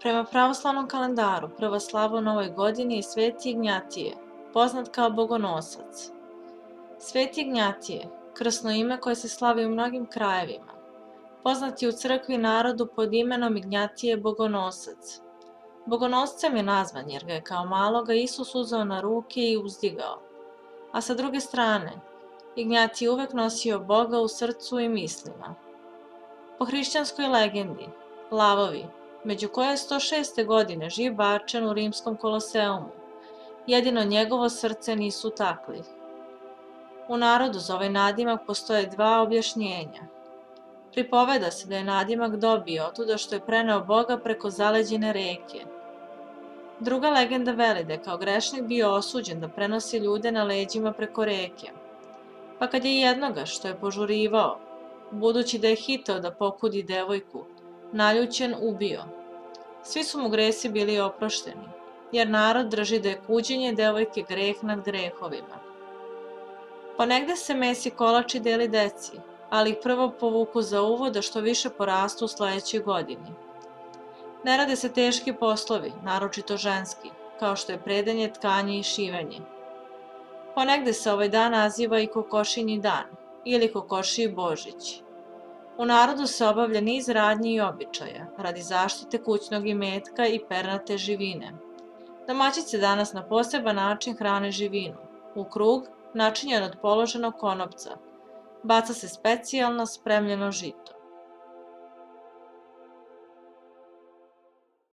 Prema pravoslavnom kalendaru, prva slava u novoj godini je Sveti Ignjatije, poznat kao Bogonosac. Sveti Ignjatije, krsno ime koje se slavi u mnogim krajevima, poznat je u crkvi i narodu pod imenom Ignjatije Bogonosac. Bogonoscem je nazvan jer ga je kao maloga Isus uzeo na ruke i uzdigao. A sa druge strane, Ignjatije uvek nosio Boga u srcu i mislima. Po hrišćanskoj legendi, lavovi, među koje je 106. godine živ bačen u rimskom koloseumu, jedino njegovo srce nisu takli. U narodu za ovaj nadimak postoje dva objašnjenja. Pripoveda se da je nadimak dobio otuda što je preneo Boga preko zaleđene reke. Druga legenda veli da je kao grešnik bio osuđen da prenosi ljude na leđima preko reke. Pa kad je jednoga, što je požurivao, budući da je hiteo da pokudi devojku, naljućen ubio. Svi su mu gresi bili oprošteni, jer narod drži da je kuđenje devojke greh nad grehovima. Ponegde se mesi kolači deli deci, ali ih prvo povuku za uvo da što više porastu u sledećoj godini. Ne rade se teški poslovi, naročito ženski, kao što je predanje, tkanje i šivenje. Ponegde se ovaj dan naziva i kokošinji dan ili kokošiji Božić. U narodu se obavlja niz radnji i običaja radi zaštite kućnog imetka i pernate živine. Domaćice danas na poseban način hrane živinu, u krug načinjen od položenog konopca. Baca se specijalno spremljeno žito.